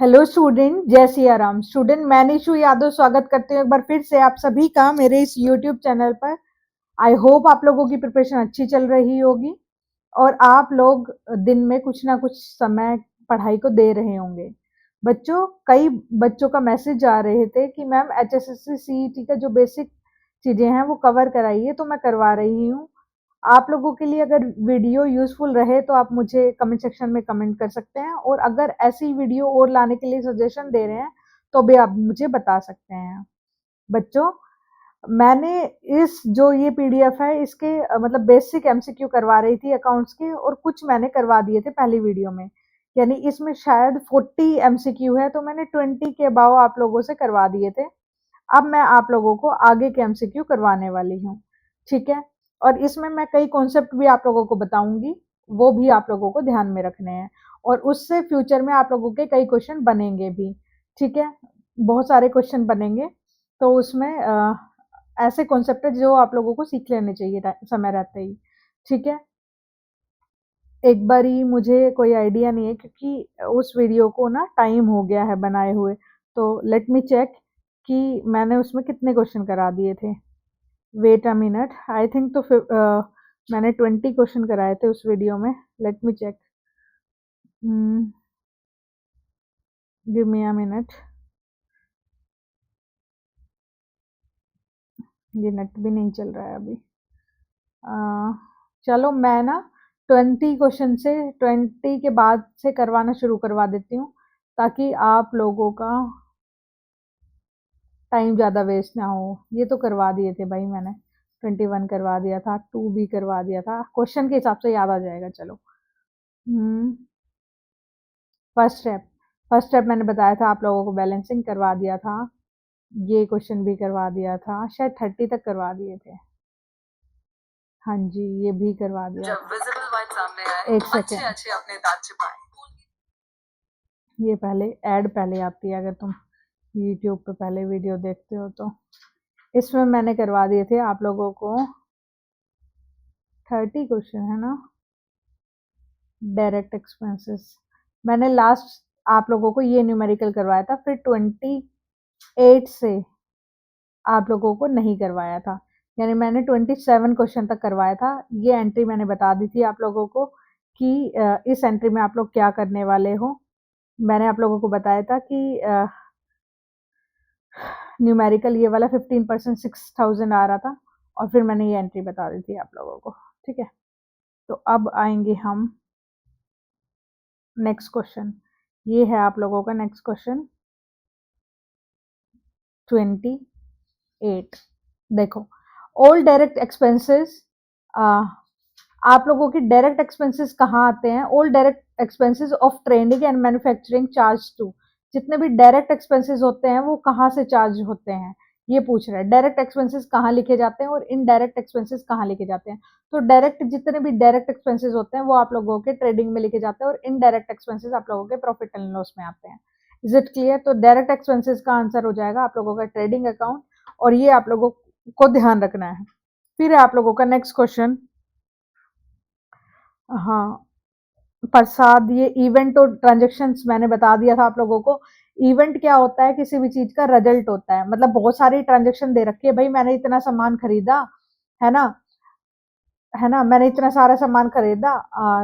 Hello student, जय Siya Ram. Student, मैं निशु यादव स्वागत करती हूँ एक बार फिर से आप सभी का मेरे इस यूट्यूब चैनल पर। आई होप आप लोगों की प्रिपरेशन अच्छी चल रही होगी और आप लोग दिन में कुछ ना कुछ समय पढ़ाई को दे रहे होंगे। बच्चों, कई बच्चों का मैसेज आ रहे थे कि मैम एचएसएससी सीईटी का जो बेसिक चीजें हैं वो कवर कराइए, तो मैं करवा रही हूँ। आप लोगों के लिए अगर वीडियो यूजफुल रहे तो आप मुझे कमेंट सेक्शन में कमेंट कर सकते हैं, और अगर ऐसी वीडियो और लाने के लिए सजेशन दे रहे हैं तो भी आप मुझे बता सकते हैं। बच्चों, मैंने इस जो ये पीडीएफ है इसके मतलब बेसिक एमसीक्यू करवा रही थी अकाउंट्स के, और कुछ मैंने करवा दिए थे पहली वीडियो में। यानी इसमें शायद 40 एमसीक्यू है, तो मैंने 20 के अबाव आप लोगों से करवा दिए थे। अब मैं आप लोगों को आगे के एमसीक्यू करवाने वाली हूँ, ठीक है। और इसमें मैं कई कॉन्सेप्ट भी आप लोगों को बताऊंगी, वो भी आप लोगों को ध्यान में रखने हैं, और उससे फ्यूचर में आप लोगों के कई क्वेश्चन बनेंगे भी, ठीक है। बहुत सारे क्वेश्चन बनेंगे, तो उसमें ऐसे कॉन्सेप्ट है जो आप लोगों को सीख लेने चाहिए समय रहते ही, ठीक है। एक बारी मुझे कोई आइडिया नहीं है क्योंकि उस वीडियो को ना टाइम हो गया है बनाए हुए, तो लेट मी चेक कि मैंने उसमें कितने क्वेश्चन करा दिए थे। Wait a minute, I think तो मैंने 20 क्वेश्चन कराए थे उस वीडियो में। Let me check, give me a minute. ये नेट भी नहीं चल रहा है अभी। चलो मैं ना 20 के बाद से करवाना शुरू करवा देती हूँ, ताकि आप लोगों का टाइम ज़्यादा वेस्ट ना हो। ये तो करवा दिए थे भाई मैंने, 21 करवा दिया था, 2 भी करवा दिया था, क्वेश्चन के हिसाब से याद आ जाएगा। चलो, फर्स्ट स्टेप मैंने बताया था आप लोगों को, बैलेंसिंग करवा दिया था। ये क्वेश्चन भी करवा दिया था, शायद 30 तक करवा दिए थे। हाँ जी, ये भी करवा दिया। जब विजिबल वाइट सामने आए, एक सेकेंड, अच्छे अपने दांत छिपाएं। ये पहले ऐड पहले आती है अगर तुम यूट्यूब पे पहले वीडियो देखते हो तो। इसमें मैंने करवा दिए थे आप लोगों को 30 क्वेश्चन, है ना। डायरेक्ट एक्सपेंसेस मैंने लास्ट आप लोगों को ये न्यूमेरिकल करवाया था, फिर 28 से आप लोगों को नहीं करवाया था। यानी मैंने 27 क्वेश्चन तक करवाया था। ये एंट्री मैंने बता दी थी आप लोगों को कि इस एंट्री में आप लोग क्या करने वाले हो। मैंने आप लोगों को बताया था कि न्यूमेरिकल ये वाला 15% 6000 आ रहा था, और फिर मैंने ये एंट्री बता दी थी आप लोगों को, ठीक है। तो अब आएंगे हम नेक्स्ट क्वेश्चन। ये है आप लोगों का नेक्स्ट क्वेश्चन 28। देखो, ऑल डायरेक्ट एक्सपेंसेस, आप लोगों के डायरेक्ट एक्सपेंसेस कहाँ आते हैं? All direct expenses of training and manufacturing charge to. जितने भी डायरेक्ट एक्सपेंसेस होते हैं वो कहाँ से चार्ज होते हैं, ये पूछ रहा है। डायरेक्ट एक्सपेंसेस कहाँ लिखे जाते हैं और इनडायरेक्ट एक्सपेंसेस कहाँ लिखे जाते हैं? तो डायरेक्ट, जितने भी डायरेक्ट एक्सपेंसेस होते हैं वो आप लोगों के ट्रेडिंग में लिखे जाते हैं, और इनडायरेक्ट एक्सपेंसेस आप लोगों के प्रॉफिट एंड लॉस में आते हैं। Is it clear? तो डायरेक्ट एक्सपेंसेस का आंसर हो जाएगा आप लोगों का ट्रेडिंग अकाउंट, और ये आप लोगों को ध्यान रखना है। फिर है आप लोगों का नेक्स्ट क्वेश्चन, हाँ प्रसाद, ये इवेंट और ट्रांजेक्शन्स मैंने बता दिया था आप लोगों को। इवेंट क्या होता है? किसी भी चीज का रिजल्ट होता है। मतलब बहुत सारी ट्रांजेक्शन दे रखी है, भाई मैंने इतना सामान खरीदा, है ना, है ना, मैंने इतना सारा सामान खरीदा,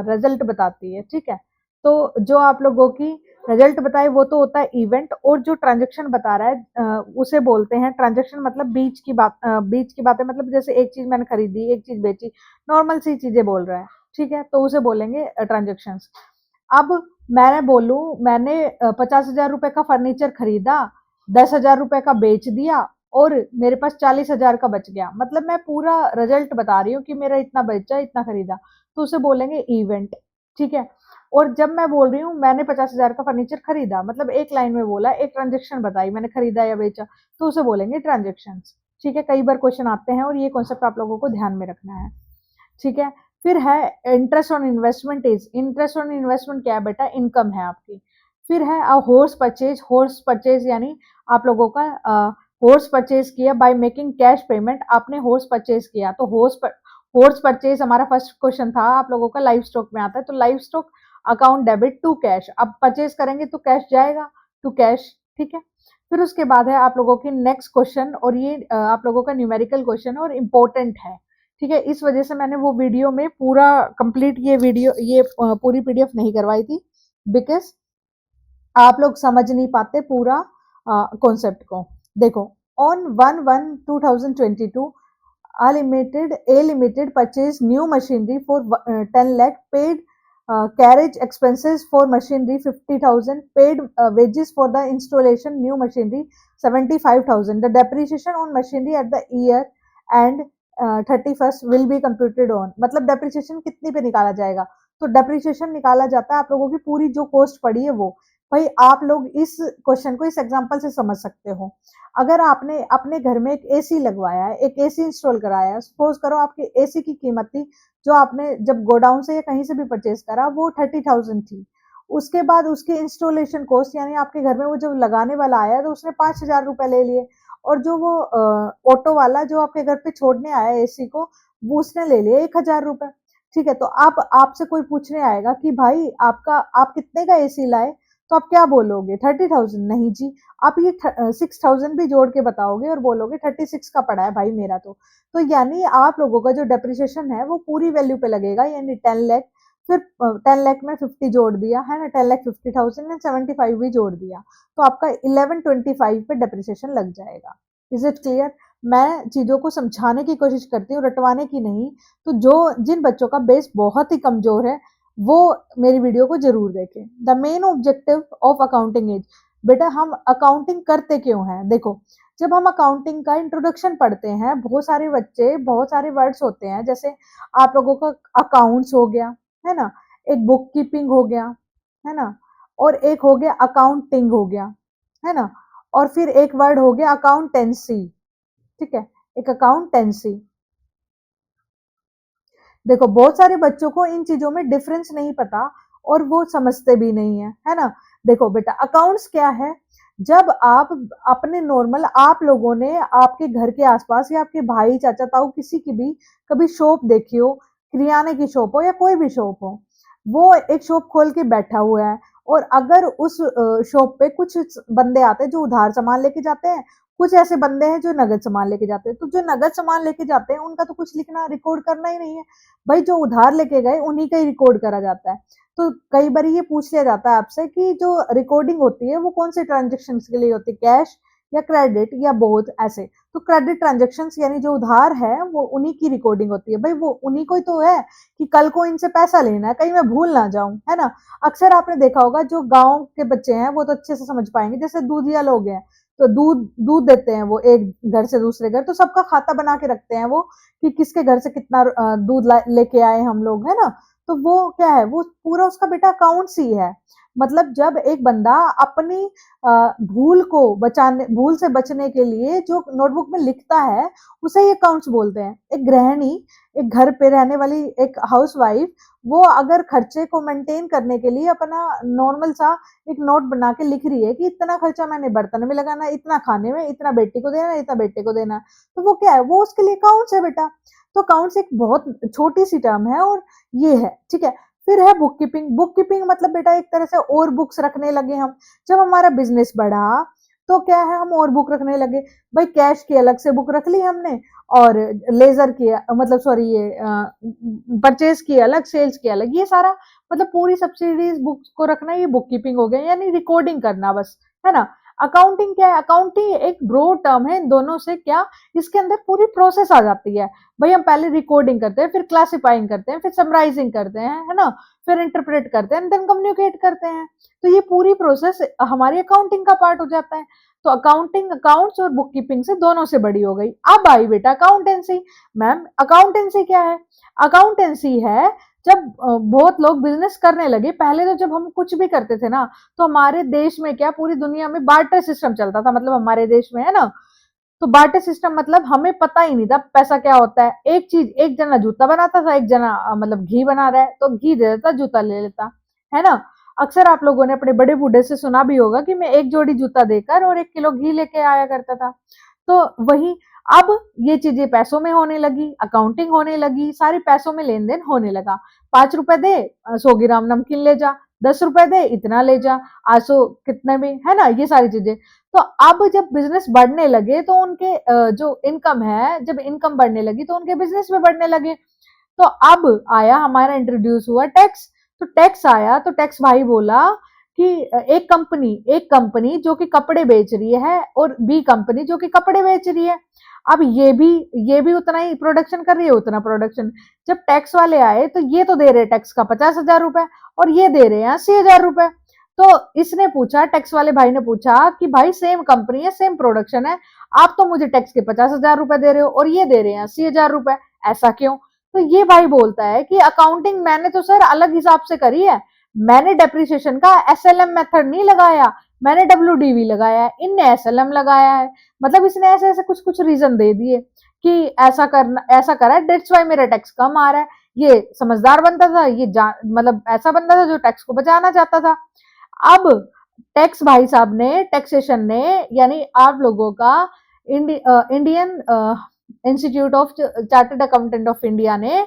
रिजल्ट बताती है, ठीक है। तो जो आप लोगों की रिजल्ट बताए वो तो होता है इवेंट, और जो ट्रांजेक्शन बता रहा है उसे बोलते हैं ट्रांजेक्शन। मतलब बीच की बात, बीच की बात है, मतलब जैसे एक चीज मैंने खरीदी, एक चीज बेची, नॉर्मल सी चीजें बोल रहा है, ठीक है, तो उसे बोलेंगे ट्रांजेक्शन्स। अब मैंने बोलूं, मैंने 50,000 रुपए का फर्नीचर खरीदा, 10,000 रुपए का बेच दिया, और मेरे पास 40,000 का बच गया, मतलब मैं पूरा रिजल्ट बता रही हूँ कि मेरा इतना बचा, इतना खरीदा, तो उसे बोलेंगे इवेंट, ठीक है। और जब मैं बोल रही हूँ मैंने 50,000 का फर्नीचर खरीदा, मतलब एक लाइन में बोला, एक ट्रांजेक्शन बताई, मैंने खरीदा या बेचा, तो उसे बोलेंगे ट्रांजेक्शन, ठीक है। कई बार क्वेश्चन आते हैं और ये कॉन्सेप्ट आप लोगों को ध्यान में रखना है, ठीक है। फिर है interest on investment is, interest on investment क्या है बेटा? इनकम है आपकी। फिर है अ होर्स परचेज, होर्स परचेज यानी आप लोगों का होर्स परचेज किया बाय मेकिंग कैश पेमेंट, आपने होर्स परचेज किया, तो होर्स परचेज हमारा फर्स्ट क्वेश्चन था आप लोगों का, लाइव स्टॉक में आता है, तो live stock account debit to cash. अब परचेज करेंगे तो कैश जाएगा, टू कैश, ठीक है। फिर उसके बाद है आप लोगों की नेक्स्ट क्वेश्चन, और ये आप लोगों का न्यूमेरिकल क्वेश्चन है और इम्पोर्टेंट है, ठीक है। इस वजह से मैंने वो वीडियो में पूरा कंप्लीट ये पूरी पीडीएफ नहीं करवाई थी, बिकॉज आप लोग समझ नहीं पाते पूरा कॉन्सेप्ट को। देखो, on 1/1/2022 A Limited purchased new machinery for 10 lakh, paid carriage expenses for machinery 50,000, paid wages for the installation new machinery 75,000. The depreciation on machinery at the year and 31st will be computed on, मतलब depreciation कितनी पे निकाला जाएगा, तो depreciation निकाला जाता है आप लोगों की पूरी जो cost पड़ी है वो। भाई आप लोग इस क्वेश्चन को इस एग्जांपल से समझ सकते हो। अगर आपने अपने घर में एक एसी लगवाया है, एक एसी इंस्टॉल कराया है, सपोज करो आपकी एसी की कीमत थी, जो आपने जब गोडाउन से या कहीं से भी परचेज करा, वो 30,000 थी। उसके बाद उसकी इंस्टॉलेशन कॉस्ट, यानी आपके घर में वो जब लगाने वाला आया तो उसने 5,000 रुपए ले लिए, और जो वो ऑटो वाला जो आपके घर पे छोड़ने आया एसी को, वो उसने ले लिए 1,000 रुपए, ठीक है। तो आप आपसे कोई पूछने आएगा कि भाई आप कितने का एसी लाए, तो आप क्या बोलोगे, 30,000? नहीं जी, आप ये 6,000 भी जोड़ के बताओगे और बोलोगे 36 का पड़ा है भाई मेरा। तो यानी आप लोगों का जो डेप्रिसिएशन है वो पूरी वैल्यू पे लगेगा, यानी 10 लाख, फिर 10 लाख में 50 जोड़ दिया है ना, 10,50,000 एंड 75 भी जोड़ दिया, तो आपका 1125 पे डेप्रिसिएशन लग जाएगा। Is it clear? मैं चीजों को समझाने की कोशिश करती हूँ, रटवाने की नहीं। तो जिन बच्चों का बेस बहुत ही कमजोर है वो मेरी वीडियो को जरूर देखें। The main objective of accounting is, बेटा हम अकाउंटिंग करते क्यों हैं? देखो, जब हम अकाउंटिंग का इंट्रोडक्शन पढ़ते हैं, बहुत सारे बच्चे, बहुत सारे वर्ड्स होते हैं, जैसे आप लोगों का अकाउंट्स हो गया, है ना, एक बुक कीपिंग हो गया, है ना, और एक हो गया अकाउंटिंग हो गया, है ना, और फिर एक वर्ड हो गया अकाउंटेंसी, ठीक है, एक अकाउंटेंसी। देखो, बहुत सारे बच्चों को इन चीजों में डिफरेंस नहीं पता और वो समझते भी नहीं है ना। देखो बेटा, अकाउंट्स क्या है? जब आप अपने नॉर्मल, आप लोगों ने आपके घर के आसपास या आपके भाई चाचा ताऊ किसी की भी कभी शॉप देखी हो, किराने की शॉप हो या कोई भी शॉप हो, वो एक शॉप खोल के बैठा हुआ है, और अगर उस शॉप पे कुछ बंदे आते हैं जो उधार सामान लेके जाते हैं, कुछ ऐसे बंदे हैं जो नगद सामान लेके जाते हैं, तो जो नगद सामान लेके जाते हैं उनका तो कुछ लिखना रिकॉर्ड करना ही नहीं है भाई, जो उधार लेके गए उन्हीं का ही रिकॉर्ड करा जाता है। तो कई बार ये पूछ लिया जाता है आपसे कि जो रिकॉर्डिंग होती है वो कौन से ट्रांजेक्शन के लिए होती है, कैश या क्रेडिट या बोथ, ऐसे। तो क्रेडिट ट्रांजेक्शन यानी जो उधार है वो उन्हीं की रिकॉर्डिंग होती है भाई, वो उन्हीं को ही तो है कि कल को इनसे पैसा लेना है, कहीं मैं भूल ना जाऊं, है ना। अक्सर आपने देखा होगा, जो गांव के बच्चे हैं वो तो अच्छे से समझ पाएंगे, जैसे दूधिया लोग हैं, तो दूध दूध देते हैं वो एक घर से दूसरे घर, तो सबका खाता बना के रखते हैं वो कि किसके घर से कितना दूध लेके आए हम लोग, है ना। तो वो क्या है, वो पूरा उसका बेटा अकाउंट्स ही है। मतलब जब एक बंदा अपनी भूल से बचने के लिए जो नोटबुक में लिखता है, उसे ही अकाउंट्स बोलते हैं। एक गृहिणी, एक घर पे रहने वाली एक हाउसवाइफ, वो अगर खर्चे को मेंटेन करने के लिए अपना नॉर्मल सा एक नोट बना के लिख रही है कि इतना खर्चा मैंने बर्तन में लगाना, इतना खाने में, इतना बेटी को देना, इतना बेटे को देना, तो वो क्या है, वो उसके लिए अकाउंट्स है बेटा। तो अकाउंट्स एक बहुत छोटी सी टर्म है, और ये है, ठीक है। फिर है बुक कीपिंग। बुक कीपिंग मतलब बेटा एक तरह से और बुक्स रखने लगे हम, जब हमारा बिजनेस बढ़ा तो क्या है, हम और बुक रखने लगे भाई, कैश की अलग से बुक रख ली हमने, और लेजर की, मतलब सॉरी, ये परचेज की अलग, सेल्स की अलग, ये सारा मतलब पूरी सब्सिडीज बुक्स को रखना, ये बुक कीपिंग हो गया, यानी रिकॉर्डिंग करना बस, है ना। अकाउंटिंग क्या है? अकाउंटिंग एक ब्रॉड टर्म है, इन दोनों से क्या, इसके अंदर पूरी प्रोसेस आ जाती है भाई। हम पहले रिकॉर्डिंग करते हैं, फिर क्लासिफाइंग करते हैं, फिर समराइजिंग करते हैं, है ना, फिर इंटरप्रेट करते हैं, देन कम्युनिकेट करते हैं। तो ये पूरी प्रोसेस हमारी अकाउंटिंग का पार्ट हो जाता है। तो अकाउंटिंग, अकाउंट्स और बुक कीपिंग से दोनों से बड़ी हो गई। अब आई बेटा अकाउंटेंसी। मैम अकाउंटेंसी क्या है? अकाउंटेंसी है जब बहुत लोग बिजनेस करने लगे। पहले तो जब हम कुछ भी करते थे ना, तो हमारे देश में क्या, पूरी दुनिया में बार्टर सिस्टम चलता था, मतलब हमारे देश में, है ना। तो बार्टर सिस्टम मतलब हमें पता ही नहीं था पैसा क्या होता है। एक चीज, एक जना जूता बनाता था, एक जना मतलब घी बना रहा है तो घी दे देता, जूता ले लेता, है ना। अक्सर आप लोगों ने अपने बड़े बूढ़े से सुना भी होगा कि मैं एक जोड़ी जूता देकर और 1 किलो घी लेके आया करता था। तो वही, अब ये चीजें पैसों में होने लगी, अकाउंटिंग होने लगी, सारी पैसों में लेन देन होने लगा। 5 रुपए दे, 100 ग्राम नमकीन ले जा, ₹10 दे, इतना ले जा, 800 कितने में, है ना, ये सारी चीजें। तो अब जब बिजनेस बढ़ने लगे तो उनके जो इनकम है, जब इनकम बढ़ने लगी तो उनके बिजनेस में बढ़ने लगे। तो अब आया हमारा इंट्रोड्यूस हुआ टैक्स। तो टैक्स आया तो टैक्स भाई बोला कि एक कंपनी जो कि कपड़े बेच रही है और बी कंपनी जो कि कपड़े बेच रही है, अब ये भी उतना ही प्रोडक्शन कर रही है, उतना प्रोडक्शन। जब टैक्स वाले आए तो ये तो दे रहे टैक्स का 50,000 रुपए और ये दे रहे हैं 80,000 रुपए। तो इसने पूछा, टैक्स वाले भाई ने पूछा कि भाई सेम कंपनी है, सेम प्रोडक्शन है, आप तो मुझे टैक्स के 50,000 रुपए दे रहे हो और ये दे रहे हैं 80,000 रुपए, ऐसा क्यों? तो ये भाई बोलता है कि अकाउंटिंग मैंने तो सर अलग हिसाब से करी है, मैंने डेप्रिसिएशन का एसएलएम मेथड नहीं लगाया, मैंने डब्ल्यूडीवी लगाया है, इनने एसएलएम लगाया है। मतलब इसने ऐसे ऐसे कुछ कुछ रीजन दे दिए कि ऐसा करा है, दैट्स वाई मेरा टैक्स कम आ रहा है। ये समझदार बंदा था, ये मतलब ऐसा बंदा था जो टैक्स को बचाना चाहता था। अब टैक्स भाई साहब ने, टैक्सेशन ने, यानी आप लोगों का Indian institute of chartered accountant of India ने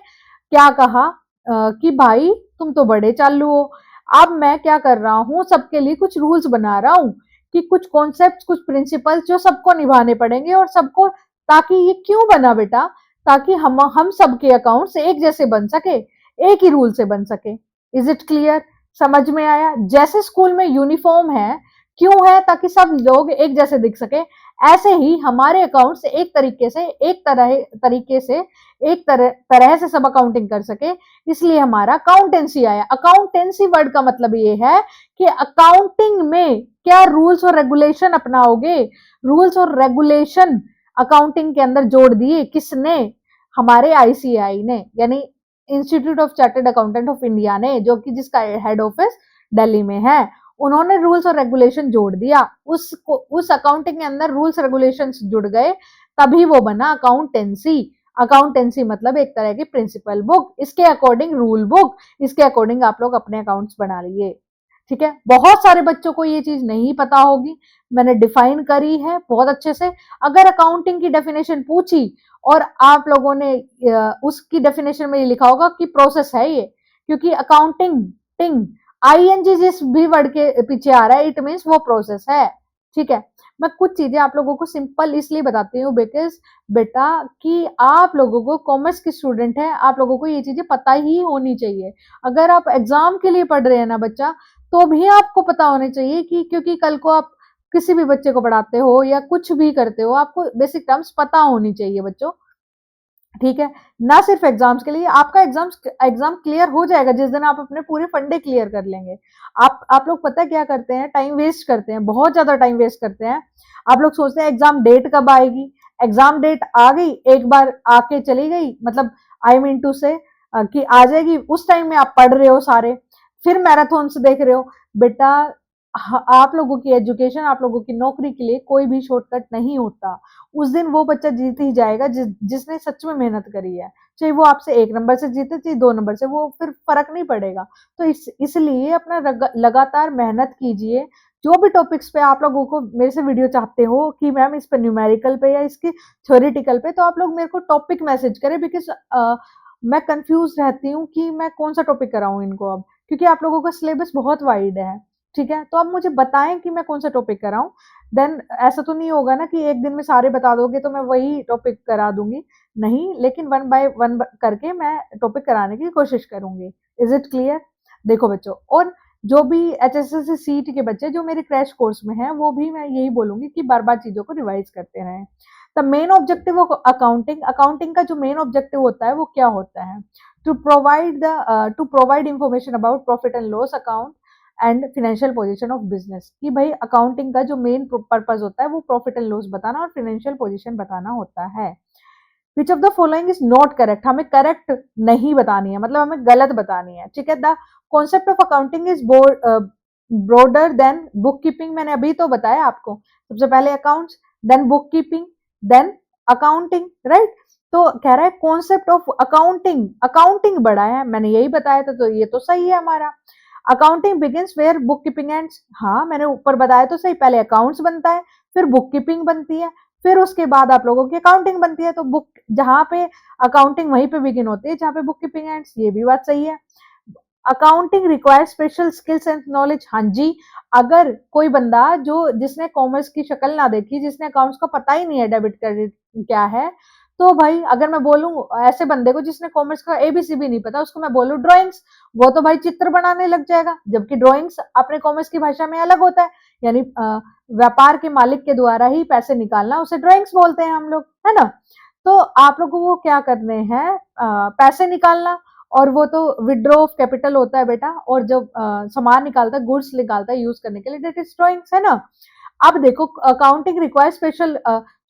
क्या कहा कि भाई तुम तो बड़े चालू हो, अब मैं क्या कर रहा हूं, सबके लिए कुछ रूल्स बना रहा हूं कि कुछ कॉन्सेप्ट्स, कुछ प्रिंसिपल्स जो सबको निभाने पड़ेंगे और सबको, ताकि ये क्यों बना बेटा, ताकि हम सबके अकाउंट्स एक जैसे बन सके, एक ही रूल से बन सके। Is it clear? समझ में आया? जैसे स्कूल में यूनिफॉर्म है, क्यों है? ताकि सब लोग एक जैसे दिख सके। ऐसे ही हमारे अकाउंट्स एक तरीके से एक तरह से सब अकाउंटिंग कर सके, इसलिए हमारा अकाउंटेंसी आया। अकाउंटेंसी वर्ड का मतलब ये है कि अकाउंटिंग में क्या रूल्स और रेगुलेशन अपनाओगे। रूल्स और रेगुलेशन अकाउंटिंग के अंदर जोड़ दिए किसने? हमारे आईसीएआई ने, यानी institute of chartered accountant of India ने, जो कि जिसका हेड ऑफिस दिल्ली में है। उन्होंने रूल्स और रेगुलेशन जोड़ दिया, उस अकाउंटिंग के अंदर रूल्स रेगुलेशंस जुड़ गए, तभी वो बना अकाउंटेंसी। अकाउंटेंसी मतलब एक तरह की प्रिंसिपल बुक, इसके अकॉर्डिंग रूल बुक, इसके अकॉर्डिंग आप लोग अपने अकाउंट्स बना लिए। ठीक है, बहुत सारे बच्चों को ये चीज नहीं पता होगी, मैंने डिफाइन करी है बहुत अच्छे से। अगर अकाउंटिंग की डेफिनेशन पूछी और आप लोगों ने उसकी डेफिनेशन में ये लिखा होगा कि प्रोसेस है ये, क्योंकि अकाउंटिंग टिंग आईएनजी जिस भी वर्ड के पीछे आ रहा है, इट मीन्स वो प्रोसेस है। ठीक है, मैं कुछ चीजें आप लोगों को सिंपल इसलिए बताती हूँ बिकॉज बेटा कि आप लोगों को, कॉमर्स के स्टूडेंट है, आप लोगों को ये चीजें पता ही होनी चाहिए। अगर आप एग्जाम के लिए पढ़ रहे हैं ना बच्चा, तो भी आपको पता होने चाहिए कि, क्योंकि कल को आप किसी भी बच्चे को पढ़ाते हो या कुछ भी करते हो, आपको बेसिक टर्म्स पता होनी चाहिए बच्चों। ठीक है, ना सिर्फ एग्जाम्स के लिए, आपका एग्जाम क्लियर हो जाएगा जिस दिन आप अपने पूरे फंडे क्लियर कर लेंगे। आप लोग पता है क्या करते हैं? टाइम वेस्ट करते हैं, बहुत ज्यादा टाइम वेस्ट करते हैं। आप लोग सोचते हैं एग्जाम डेट कब आएगी, एग्जाम डेट आ गई, एक बार आके चली गई, मतलब आई मीन टू से कि आ जाएगी, उस टाइम में आप पढ़ रहे हो सारे, फिर मैराथन देख रहे हो। बेटा आप लोगों की एजुकेशन, आप लोगों की नौकरी के लिए कोई भी शॉर्टकट नहीं होता। उस दिन वो बच्चा जीत ही जाएगा जिसने सच में मेहनत करी है, चाहे वो आपसे 1 नंबर से जीते, चाहे 2 नंबर से, वो फिर फर्क नहीं पड़ेगा। तो इसलिए अपना लगातार मेहनत कीजिए। जो भी टॉपिक्स पे आप लोगों को मेरे से वीडियो चाहते हो कि मैम इस पे न्यूमेरिकल पे या इसके थ्योरेटिकल पे, तो आप लोग मेरे को टॉपिक मैसेज करें, बिकॉज मैं कंफ्यूज रहती हूँ कि मैं कौन सा टॉपिक कराऊं इनको अब, क्योंकि आप लोगों का सिलेबस बहुत वाइड है। ठीक है, तो आप मुझे बताएं कि मैं कौन सा टॉपिक कराऊं। देन ऐसा तो नहीं होगा ना कि एक दिन में सारे बता दोगे तो मैं वही टॉपिक करा दूंगी, नहीं, लेकिन 1 बाय 1 करके मैं टॉपिक कराने की कोशिश करूंगी। Is it clear? देखो बच्चों, और जो भी एचएसएससी सीट के बच्चे जो मेरे क्रैश कोर्स में हैं, वो भी मैं यही बोलूंगी कि बार बार चीजों को रिवाइज करते रहें। The main objective of accounting का जो मेन ऑब्जेक्टिव होता है वो क्या होता है? To provide information about profit and loss account and financial position of business. कि भाई अकाउंटिंग का जो मेन पर्पज होता है वो प्रॉफिट एंड लॉस बताना और फाइनेंशियल पोजीशन बताना होता है। Which of the following is not correct? हमें करेक्ट नहीं बतानी है, मतलब हमें गलत बतानी है। ठीक है, the concept of accounting is broader than book keeping. मैंने अभी तो बताया आपको, सबसे पहले accounts, then book keeping, then accounting, right? तो कह रहा है कॉन्सेप्ट ऑफ अकाउंटिंग बड़ा है, मैंने यही बताया था, तो ये तो सही है हमारा। Accounting begins where book keeping ends. हाँ, मैंने ऊपर बताया तो सही, पहले अकाउंट्स बनता है, फिर बुक कीपिंग बनती है, फिर उसके बाद आप लोगों की अकाउंटिंग बनती है। तो बुक जहां पे अकाउंटिंग वहीं पे बिगिन होती है जहां पे बुक कीपिंग एंड्स, ये भी बात सही है। Accounting require special skills and knowledge. हाँ जी, अगर कोई बंदा जो जिसने कॉमर्स की शक्ल ना देखी, जिसने अकाउंट्स का पता ही नहीं है डेबिट क्रेडिट क्या है, तो भाई अगर मैं बोलूं ऐसे बंदे को जिसने कॉमर्स का एबीसी भी नहीं पता, उसको मैं बोलूं ड्राइंग्स, वो तो भाई चित्र बनाने लग जाएगा, जबकि ड्राइंग्स अपने कॉमर्स की भाषा में अलग होता है। यानी व्यापार के मालिक के द्वारा ही पैसे निकालना उसे ड्राइंग्स बोलते हैं हम लोग, है ना। तो आप लोगों को क्या करने हैं, पैसे निकालना, और वो तो विड्रॉ ऑफ कैपिटल होता है बेटा, और जब सामान निकालता है, गुड्स निकालता है यूज करने के लिए, दैट इज ड्राइंग्स, है ना। अब देखो अकाउंटिंग रिक्वायर स्पेशल,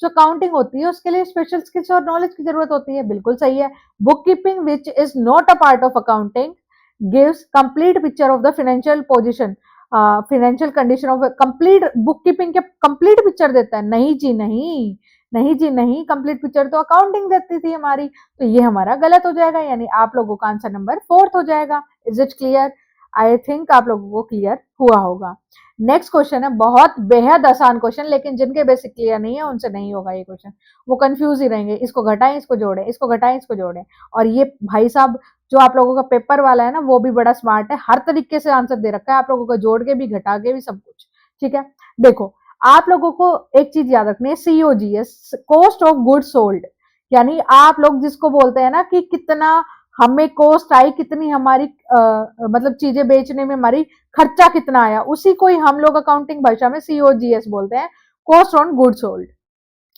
जो अकाउंटिंग होती है उसके लिए स्पेशल स्किल्स और नॉलेज की जरूरत होती है, बिल्कुल सही है। Book keeping which is not a part of accounting gives complete picture of the financial position, financial condition of complete, book keeping के कंप्लीट पिक्चर देता है, नहीं जी नहीं, नहीं जी नहीं, कंप्लीट पिक्चर तो अकाउंटिंग देती थी हमारी, तो ये हमारा गलत हो जाएगा, यानी आप लोगों का आंसर नंबर 4 हो जाएगा। Is it clear? I think आप लोगों को क्लियर हुआ होगा। नेक्स्ट क्वेश्चन है बहुत बेहद आसान क्वेश्चन, लेकिन जिनके बेसिक क्लियर नहीं है उनसे नहीं होगा ये क्वेश्चन, वो कंफ्यूज ही रहेंगे, इसको घटाएं इसको जोड़ें, इसको घटाएं इसको जोड़ें। और ये भाई साहब जो आप लोगों का पेपर वाला है ना, वो भी बड़ा स्मार्ट है, हर तरीके से आंसर दे रखा है आप लोगों को, जोड़ के भी घटा के भी सब कुछ, ठीक है। देखो आप लोगों को एक चीज याद रखनी है, COGS, cost of good sold, यानी आप लोग जिसको बोलते हैं ना कि कितना हमें कॉस्ट आई, कितनी हमारी मतलब चीजें बेचने में हमारी खर्चा कितना आया, उसी को ही हम लोग अकाउंटिंग भाषा में सीओजीएस बोलते हैं, कॉस्ट ऑन गुड सोल्ड,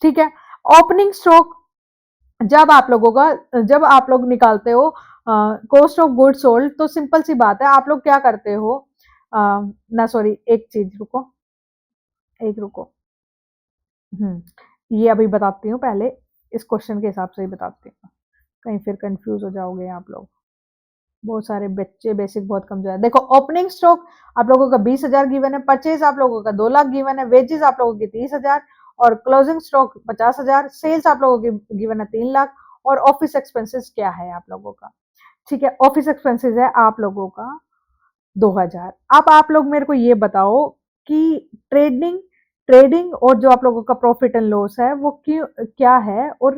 ठीक है। ओपनिंग स्टॉक, जब आप लोग निकालते हो कॉस्ट ऑफ गुड सोल्ड, तो सिंपल सी बात है, आप लोग क्या करते हो, ना सॉरी, एक चीज रुको, एक रुको, ये अभी बताती हूँ, पहले इस क्वेश्चन के हिसाब से ही बताती हूँ, कहीं फिर कंफ्यूज हो जाओगे आप लोग, बहुत सारे बच्चे बेसिक बहुत कमजोर है। देखो ओपनिंग स्टॉक आप लोगों का 20,000 गिवन है, परचेज आप लोगों का 2 लाख गिवन है, वेजेस आप लोगों की 30,000, और क्लोजिंग स्टॉक 50,000, सेल्स आप लोगों की गिवन है 3 लाख, और ऑफिस एक्सपेंसेस क्या है आप लोगों का, ठीक है, ऑफिस एक्सपेंसेस है आप लोगों का 2,000। अब आप लोग मेरे को ये बताओ कि ट्रेडिंग ट्रेडिंग और जो आप लोगों का प्रॉफिट एंड लॉस है वो क्यों, क्या है, और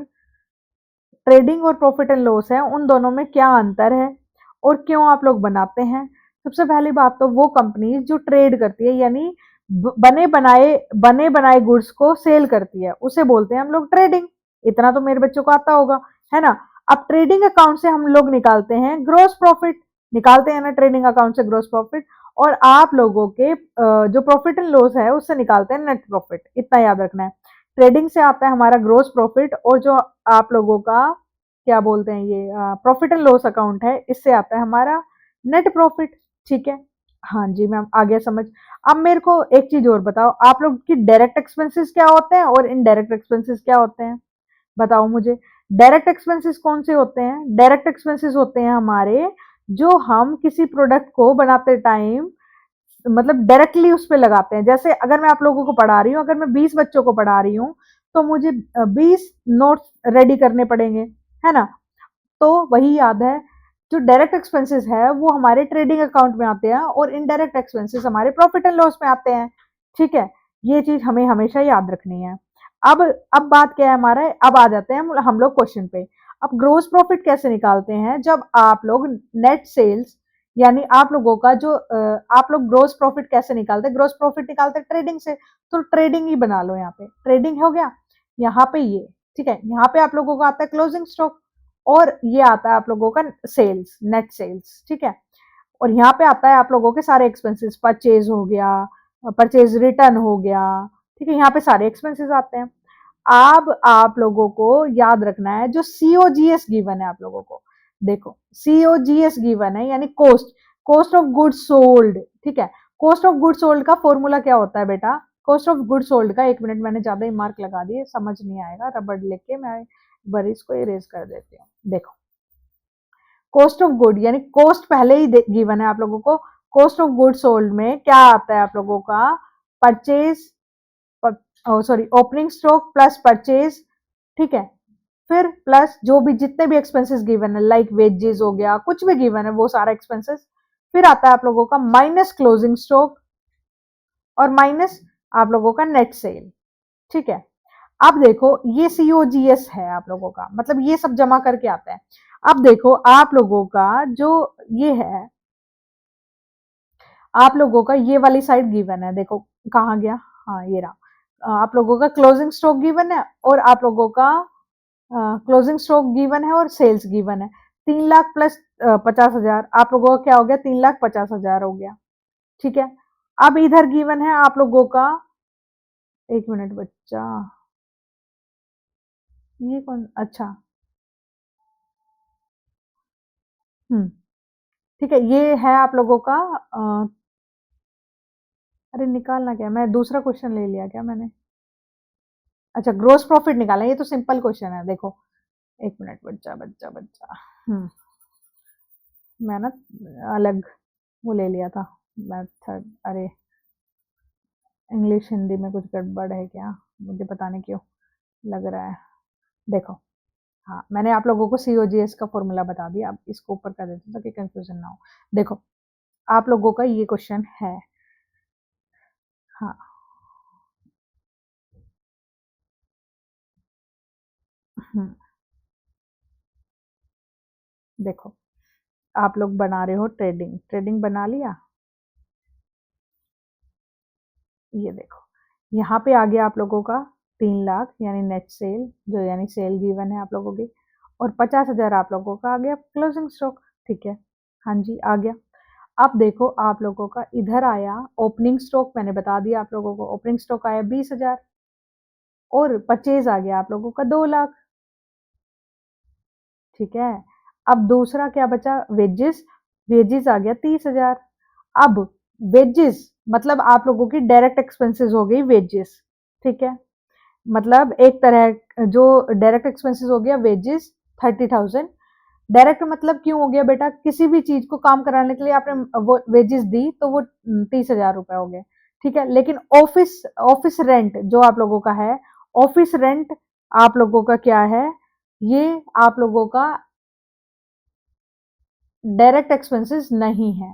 ट्रेडिंग और प्रॉफिट एंड लॉस है, उन दोनों में क्या अंतर है और क्यों आप लोग बनाते हैं। सबसे पहली बात तो वो कंपनी जो ट्रेड करती है, यानी बने बनाए गुड्स को सेल करती है, उसे बोलते हैं हम लोग ट्रेडिंग। इतना तो मेरे बच्चों को आता होगा, है ना। अब ट्रेडिंग अकाउंट से हम लोग निकालते हैं ग्रोस प्रॉफिट, निकालते हैं ना ट्रेडिंग अकाउंट से ग्रोस प्रॉफिट, और आप लोगों के जो प्रॉफिट एंड लॉस है उससे निकालते हैं नेट प्रॉफिट, इतना याद रखना है। ट्रेडिंग से आता है हमारा ग्रोस प्रॉफिट, और जो आप लोगों का क्या बोलते हैं ये प्रॉफिट एंड लॉस अकाउंट है, इससे आता है हमारा नेट प्रॉफिट, ठीक है। हाँ जी मैम, आ गया समझ। अब मेरे को एक चीज और बताओ, आप लोग की डायरेक्ट एक्सपेंसेस क्या होते हैं और इनडायरेक्ट एक्सपेंसेस क्या होते हैं, बताओ मुझे। डायरेक्ट एक्सपेंसेस कौन से होते हैं? डायरेक्ट एक्सपेंसेस होते हैं हमारे जो हम किसी प्रोडक्ट को बनाते टाइम मतलब डायरेक्टली उस पे लगाते हैं। जैसे अगर मैं आप लोगों को पढ़ा रही हूँ, अगर मैं 20 बच्चों को पढ़ा रही हूँ, तो मुझे 20 नोट्स रेडी करने पड़ेंगे, है ना। तो वही याद है, जो डायरेक्ट एक्सपेंसेस है वो हमारे ट्रेडिंग अकाउंट में आते हैं, और इनडायरेक्ट एक्सपेंसेस हमारे प्रॉफिट एंड लॉस में आते हैं, ठीक है। ये चीज हमें हमेशा याद रखनी है। अब अब बात क्या है हमारा, अब आ जाते हैं हम लोग क्वेश्चन पे। अब ग्रोस प्रॉफिट कैसे निकालते हैं, जब आप लोग नेट सेल्स, यानी आप लोगों का जो आप लोग ग्रोस प्रॉफिट कैसे निकालते हैं, ग्रोस प्रॉफिट निकालते हैं ट्रेडिंग से, तो ट्रेडिंग ही बना लो, यहाँ पे ट्रेडिंग हो गया, यहाँ पे ये, ठीक है। यहाँ पे आप लोगों का आता है क्लोजिंग स्टॉक, और ये आता है आप लोगों का सेल्स, नेट सेल्स, ठीक है। और यहाँ पे आता है आप लोगों के सारे एक्सपेंसेस, परचेज हो गया, परचेज रिटर्न हो गया, ठीक है, यहाँ पे सारे एक्सपेंसेस आते हैं। अब आप लोगों को याद रखना है जो सीओजीएस गिवन है आप लोगों को, देखो सीओजीएस गिवन है यानी cost, cost of good sold, ठीक है। कॉस्ट ऑफ गुड सोल्ड का फॉर्मूला क्या होता है बेटा, कॉस्ट ऑफ गुड सोल्ड का, एक मिनट मैंने ज्यादा ही मार्क लगा दिए, समझ नहीं आएगा, रबड़ लेके मैं बार इसको इरेज कर देती हूँ। देखो कॉस्ट ऑफ गुड यानी कॉस्ट पहले ही गिवन है आप लोगों को, कॉस्ट ऑफ गुड सोल्ड में क्या आता है आप लोगों का, purchase, sorry opening stock plus purchase, ठीक है, फिर प्लस जो भी जितने भी एक्सपेंसेस गिवन है, लाइक वेजेस हो गया, कुछ भी गिवन है वो सारा एक्सपेंसेस, फिर आता है आप लोगों का माइनस क्लोजिंग स्टॉक, और माइनस आप लोगों का नेट सेल, ठीक है। अब देखो ये सीओजीएस है आप लोगों का, मतलब ये सब जमा करके आता है। अब देखो आप लोगों का जो ये है, आप लोगों का ये वाली साइड गिवन है, देखो कहाँ गया, हाँ ये रहा। आप लोगों का क्लोजिंग स्टॉक गिवन है और आप लोगों का क्लोजिंग स्टॉक गिवन है और सेल्स गिवन है। 3 लाख प्लस 50,000, आप लोगों का क्या हो गया, 3,50,000 हो गया। ठीक है, अब इधर गिवन है आप लोगों का, एक मिनट बच्चा, ये कौन, अच्छा, हम्म, ठीक है, ये है आप लोगों का अरे निकालना क्या, मैं दूसरा क्वेश्चन ले लिया क्या मैंने, अच्छा ग्रोस प्रॉफिट निकालना, ये तो सिंपल क्वेश्चन है, देखो एक मिनट बच्चा बच्चा बच्चा, मैं ना अलग वो ले लिया था मेथड, अरे इंग्लिश हिंदी में कुछ गड़बड़ है क्या, मुझे पता नहीं क्यों लग रहा है। देखो, हाँ मैंने आप लोगों को सीओजीएस का फॉर्मूला बता दिया, अब इसको ऊपर कर देते हैं ताकि कंफ्यूजन ना हो। देखो आप लोगों का ये क्वेश्चन है, हाँ, हम्म, देखो आप लोग बना रहे हो ट्रेडिंग, ट्रेडिंग बना लिया, ये देखो यहाँ पे आ गया आप लोगों का 3 लाख यानी नेट सेल, जो यानी सेल गिवन है आप लोगों की, और 50,000 आप लोगों का आ गया क्लोजिंग स्टॉक। ठीक है, हाँ जी आ गया। अब देखो आप लोगों का इधर आया ओपनिंग स्टॉक, मैंने बता दिया आप लोगों को, ओपनिंग स्टॉक आया 20,000 और परचेज आ गया आप लोगों का 2 लाख। ठीक है, अब दूसरा क्या बचा, वेजेस, वेजेस आ गया 30,000। अब वेजेस मतलब आप लोगों की डायरेक्ट एक्सपेंसेस हो गई वेजेस। ठीक है, मतलब एक तरह जो डायरेक्ट एक्सपेंसेस हो गया वेजेस 30,000। डायरेक्ट मतलब क्यों हो गया बेटा, किसी भी चीज को काम कराने के लिए आपने वो वेजेस दी तो वो 30,000 रुपए हो गए। ठीक है, लेकिन ऑफिस ऑफिस रेंट जो आप लोगों का है, ऑफिस रेंट आप लोगों का क्या है, ये आप लोगों का डायरेक्ट एक्सपेंसेस नहीं है।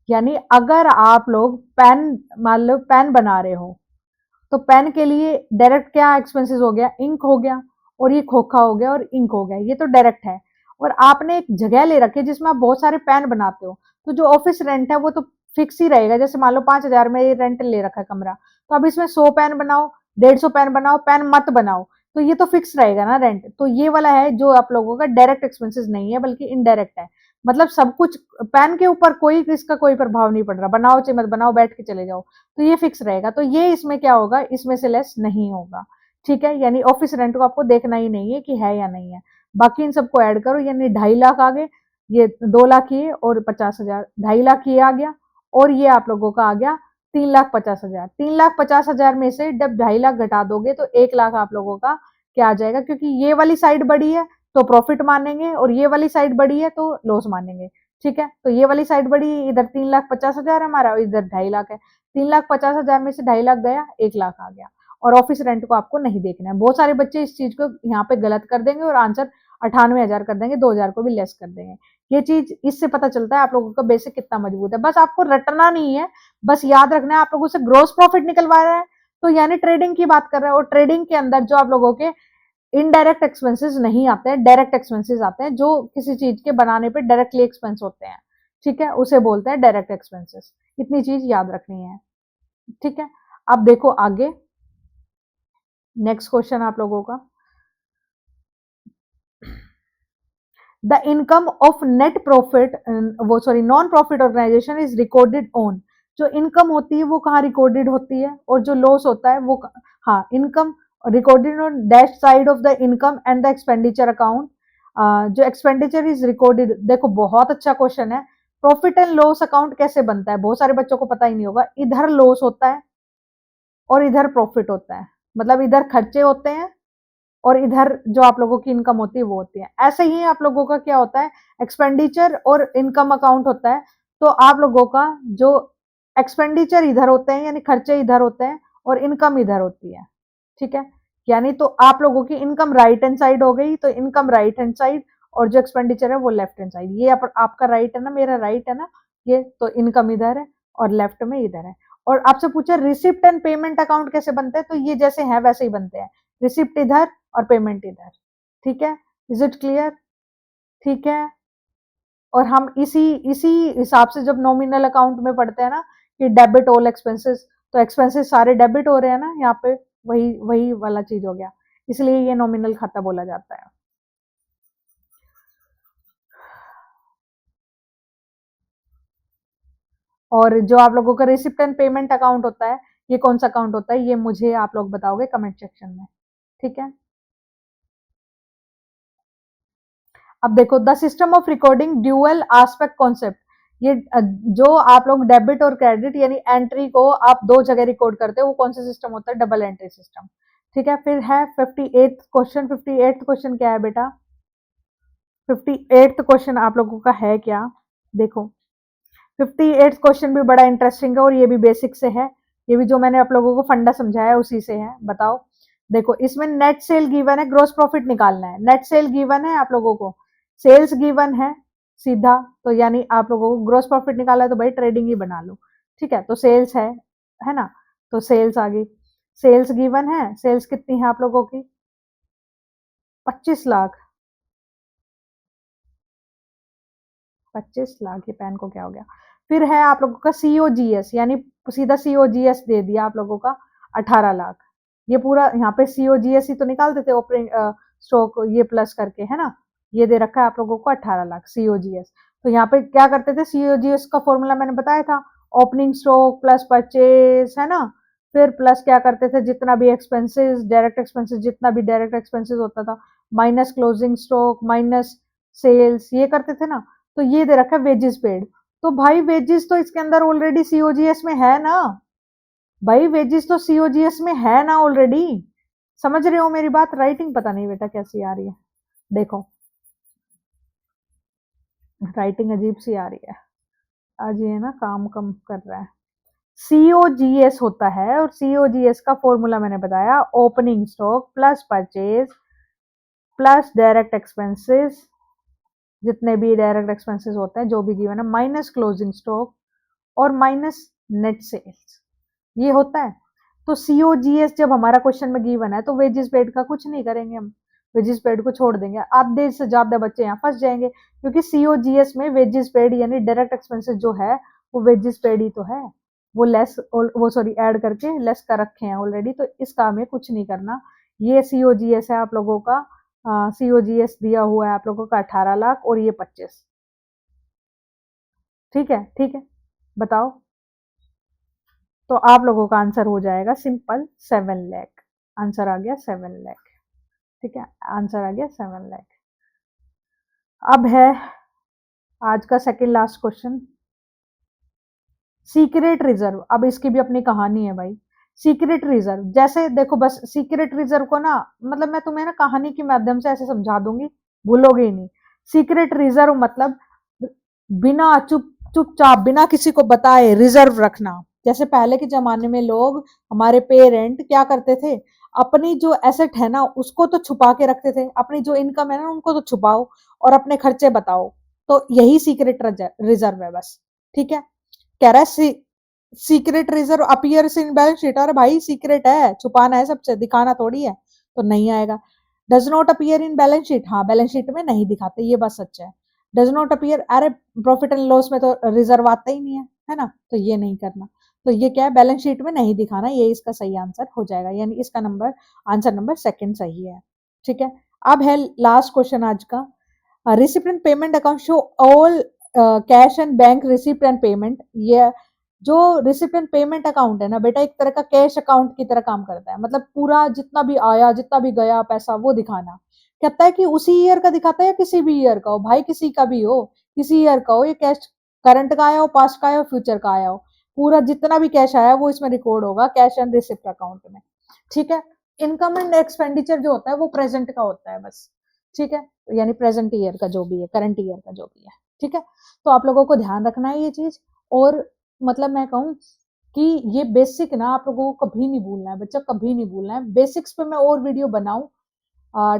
यानी अगर आप लोग पेन, मान लो पेन बना रहे हो, तो पेन के लिए डायरेक्ट क्या एक्सपेंसेस हो गया, इंक हो गया, और ये खोखा हो गया और इंक हो गया, ये तो डायरेक्ट है। और आपने एक जगह ले रखी है जिसमें आप बहुत सारे पेन बनाते हो, तो जो ऑफिस रेंट है वो तो फिक्स ही रहेगा। जैसे मान लो 5,000 में ये रेंट ले रखा है कमरा, तो अब इसमें 100 पेन बनाओ, 150 पेन बनाओ, पेन मत बनाओ, तो ये तो फिक्स रहेगा ना रेंट। तो ये वाला है जो आप लोगों का डायरेक्ट एक्सपेंसेस नहीं है बल्कि इनडायरेक्ट है। मतलब सब कुछ पेन के ऊपर कोई इसका कोई प्रभाव नहीं पड़ रहा, बनाओ चाहे मत बनाओ, बैठ के चले जाओ, तो ये फिक्स रहेगा। तो ये इसमें क्या होगा, इसमें से लेस नहीं होगा। ठीक है, यानी ऑफिस रेंट को आपको देखना ही नहीं है कि है या नहीं है। बाकी इन सबको ऐड करो, यानी 2.5 लाख आ गए, ये 2 लाख ये और 50,000, 2.5 लाख ये आ गया, और ये आप लोगों का आ गया 3,50,000। 3,50,000 में से जब 2.5 लाख घटा दोगे तो 1 लाख आप लोगों का क्या आ जाएगा, क्योंकि ये वाली साइड बड़ी है तो प्रॉफिट मानेंगे और ये वाली साइड बड़ी है तो लॉस मानेंगे। ठीक है, तो ये वाली साइड बड़ी, इधर 3,50,000 हमारा और इधर 2.5 लाख है। 3,50,000 में से 2.5 लाख गया, 1 लाख आ गया। और ऑफिस रेंट को आपको नहीं देखना है। बहुत सारे बच्चे इस चीज को यहाँ पे गलत कर देंगे और आंसर 98,000 कर देंगे, 2,000 को भी लेस कर देंगे। ये चीज इससे पता चलता है आप लोगों का बेसिक कितना मजबूत है। बस आपको रटना नहीं है, बस याद रखना है, आप लोगों से ग्रोस प्रॉफिट निकलवा रहा है तो यानी ट्रेडिंग की बात कर रहा है, और ट्रेडिंग के अंदर जो आप लोगों के इनडायरेक्ट एक्सपेंसेस नहीं आते हैं, डायरेक्ट एक्सपेंसेस आते हैं, जो किसी चीज के बनाने पे डायरेक्टली एक्सपेंस होते हैं। ठीक है, उसे बोलते हैं डायरेक्ट एक्सपेंसेस। इतनी चीज याद रखनी है। ठीक है, अब देखो आगे नेक्स्ट क्वेश्चन आप लोगों का, the income of net profit, वो sorry non profit organisation is recorded on, जो इनकम होती है वो कहाँ रिकॉर्डेड होती है, और जो लॉस होता है वो हाँ, income recorded on dash side of the income and the expenditure account. जो एक्सपेंडिचर इज रिकॉर्डेड, देखो बहुत अच्छा क्वेश्चन है। प्रॉफिट एंड लॉस अकाउंट कैसे बनता है, बहुत सारे बच्चों को पता ही नहीं होगा। इधर लॉस होता है और इधर प्रॉफिट होता है, मतलब इधर खर्चे होते हैं और इधर जो आप लोगों की इनकम होती है वो होती है। ऐसे ही आप लोगों का क्या होता है, एक्सपेंडिचर और इनकम अकाउंट होता है। तो आप लोगों का जो एक्सपेंडिचर इधर होते हैं यानी खर्चे इधर होते हैं और इनकम इधर होती है। ठीक है, यानी तो आप लोगों की इनकम राइट हैंड साइड हो गई, तो इनकम राइट हैंड साइड और जो एक्सपेंडिचर है वो लेफ्ट हैंड साइड। ये आपका राइट है ना, मेरा राइट है ना, ये तो इनकम इधर है और लेफ्ट में इधर है। और आपसे पूछा रिसिप्ट एंड पेमेंट अकाउंट कैसे बनते हैं, तो ये जैसे हैं वैसे ही बनते हैं, रिसिप्ट इधर और पेमेंट इधर। ठीक है, इज इट क्लियर? ठीक है, और हम इसी इसी हिसाब से जब नॉमिनल अकाउंट में पढ़ते हैं ना, कि डेबिट ऑल एक्सपेंसेस, तो एक्सपेंसेस सारे डेबिट हो रहे हैं ना यहाँ पे, वही वही वाला चीज हो गया, इसलिए ये नॉमिनल खाता बोला जाता है। और जो आप लोगों का रिसिप्ट एंड पेमेंट अकाउंट होता है, ये कौन सा अकाउंट होता है, ये मुझे आप लोग बताओगे कमेंट सेक्शन में, ठीक है। अब देखो, the system of recording dual aspect concept, ये जो आप लोग डेबिट और क्रेडिट यानी एंट्री को आप दो जगह रिकॉर्ड करते हो, वो कौन सा सिस्टम होता है, डबल एंट्री सिस्टम, ठीक है। फिर है 58th क्वेश्चन, 58th क्वेश्चन क्या है बेटा, 58th क्वेश्चन आप लोगों का है क्या, देखो 58th क्वेश्चन भी बड़ा इंटरेस्टिंग है और ये भी बेसिक से है, ये भी जो मैंने आप लोगों को फंडा समझाया उसी से है। बताओ, देखो इसमें नेट सेल गिवन है, ग्रॉस प्रॉफिट निकालना है, नेट सेल गिवन है आप लोगों को, सेल्स गिवन है सीधा, तो यानी आप लोगों को ग्रॉस प्रॉफिट निकाला है तो भाई ट्रेडिंग ही बना लो, ठीक है। तो सेल्स है ना, तो सेल्स आ गई, सेल्स गिवन है, सेल्स कितनी है आप लोगों की, 25 लाख, 25 लाख, ये पेन को क्या हो गया। फिर है आप लोगों का सीओजीएस, यानी सीधा सीओजीएस दे दिया आप लोगों का 18 लाख, ये पूरा यहाँ पे सीओजीएस ही तो निकाल देते ओपनिंग स्टॉक ये प्लस करके, है ना, ये दे रखा है आप लोगों को 18 लाख सीओजीएस। तो यहाँ पे क्या करते थे, सीओजीएस का फॉर्मूला मैंने बताया था, ओपनिंग स्टॉक प्लस परचेज, है ना, फिर प्लस क्या करते थे, जितना भी एक्सपेंसेस, डायरेक्ट एक्सपेंसेस, जितना भी डायरेक्ट एक्सपेंसेस होता था, minus closing stock minus sales, ये करते थे ना। तो ये दे रखा है वेजेस पेड, तो भाई वेजेस तो इसके अंदर ऑलरेडी सीओजीएस में है ना, भाई वेजेस तो सीओजीएस में है ना ऑलरेडी, समझ रहे हो मेरी बात। राइटिंग पता नहीं बेटा कैसी आ रही है, देखो राइटिंग अजीब सी आ रही है आज, ये ना काम कम कर रहा है। सीओजीएस होता है और सीओजीएस का फॉर्मूला मैंने बताया, opening stock plus purchase plus direct expenses, जितने भी डायरेक्ट एक्सपेंसेस होते हैं जो भी गिवन है, माइनस क्लोजिंग स्टॉक और माइनस नेट सेल्स, ये होता है। तो सीओजीएस जब हमारा क्वेश्चन में गिवन है तो वेजेस पेड का कुछ नहीं करेंगे हम, वेजेस पेड को छोड़ देंगे, आधे से ज्यादा बच्चे यहाँ फंस जाएंगे, क्योंकि सीओजीएस में वेजेस पेड यानी डायरेक्ट एक्सपेंसेस जो है वो वेजेस पेड ही तो है, वो लेस, वो सॉरी ऐड करके लेस कर रखे हैं ऑलरेडी, तो इसका हमें कुछ नहीं करना। ये सीओजीएस है आप लोगों का, सीओजीएस दिया हुआ है आप लोगों का 18 लाख और ये 25, ठीक है, ठीक है, बताओ। तो आप लोगों का आंसर हो जाएगा सिंपल 7 लाख, आंसर आ गया 7 लाख, ठीक है, आंसर आ गया 7 लाख। अब है आज का second last question, secret reserve, अब इसकी भी अपनी कहानी है भाई। सीक्रेट रिजर्व, जैसे देखो बस सीक्रेट रिजर्व को ना, मतलब मैं तुम्हें ना कहानी के माध्यम से ऐसे समझा दूंगी, भूलोगे ही नहीं। सीक्रेट रिजर्व मतलब बिना चुपचाप बिना किसी को बताए रिजर्व रखना। जैसे पहले के जमाने में लोग, हमारे पेरेंट क्या करते थे, अपनी जो एसेट है ना उसको तो छुपा के रखते थे, अपनी जो इनकम है ना उनको तो छुपाओ और अपने खर्चे बताओ, तो यही सीक्रेट रिजर्व है बस, ठीक है। कह रहा है secret reserve appears in balance sheet, अरे भाई सीक्रेट है, छुपाना है सबसे, दिखाना थोड़ी है, तो नहीं आएगा। Does not appear in balance sheet, हाँ बैलेंस शीट में नहीं दिखाते, ये बात सच है। डज नॉट अपीयर, अरे प्रॉफिट एंड लॉस में तो रिजर्व आता ही नहीं है ना, तो ये नहीं करना, तो ये क्या है, बैलेंस शीट में नहीं दिखाना, ये इसका सही आंसर हो जाएगा, यानी इसका नंबर, आंसर नंबर सेकंड सही है, ठीक है। अब है लास्ट क्वेश्चन आज का, recipient payment account show all cash and bank receipt and payment, ये जो रिसिप्टेंट पेमेंट अकाउंट है ना बेटा, एक तरह का कैश अकाउंट की तरह काम करता है, मतलब पूरा जितना भी आया जितना भी गया पैसा वो दिखाना, कहता है कि उसी ईयर का दिखाता है या किसी भी ईयर का हो, भाई किसी का भी हो, किसी ईयर का हो, ये कैश करंट का आया हो, पास्ट का आया हो, फ्यूचर का आया हो, पूरा जितना भी कैश आया वो इसमें रिकॉर्ड होगा कैश एंड रिसिप्ट अकाउंट में, ठीक है। इनकम एंड एक्सपेंडिचर जो होता है वो प्रेजेंट का होता है बस, ठीक है, यानी प्रेजेंट ईयर का जो भी है, करंट ईयर का जो भी है, ठीक है। तो आप लोगों को ध्यान रखना है ये चीज, और मतलब मैं कहूँ कि ये बेसिक ना आप लोगों को कभी नहीं भूलना है बच्चा, कभी नहीं भूलना है। बेसिक्स पे मैं और वीडियो बनाऊं,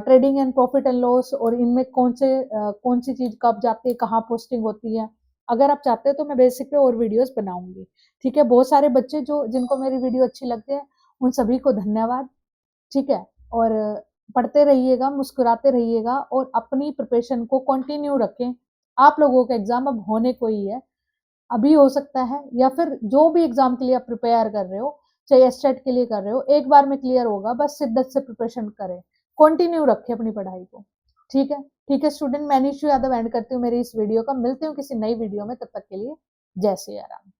trading and profit and loss, और इनमें कौन सी चीज कब जाती है, कहाँ पोस्टिंग होती है, अगर आप चाहते हैं तो मैं बेसिक पे और वीडियोस बनाऊंगी, ठीक है। बहुत सारे बच्चे जो जिनको मेरी वीडियो अच्छी लगती है उन सभी को धन्यवाद, ठीक है। और पढ़ते रहिएगा, मुस्कुराते रहिएगा और अपनी प्रिपरेशन को कंटिन्यू रखें, आप लोगों का एग्जाम अब होने को ही है, अभी हो सकता है, या फिर जो भी एग्जाम के लिए आप प्रिपेयर कर रहे हो, चाहे एस्टेट के लिए कर रहे हो, एक बार में क्लियर होगा। बस शिद्दत से प्रिपरेशन करें, कंटिन्यू रखें अपनी पढ़ाई को। ठीक है, ठीक है स्टूडेंट, मैं निशु यादव एंड करती हूँ मेरी इस वीडियो का। मिलती हूँ किसी नई वीडियो में, तब तक के लिए जय श्री राम।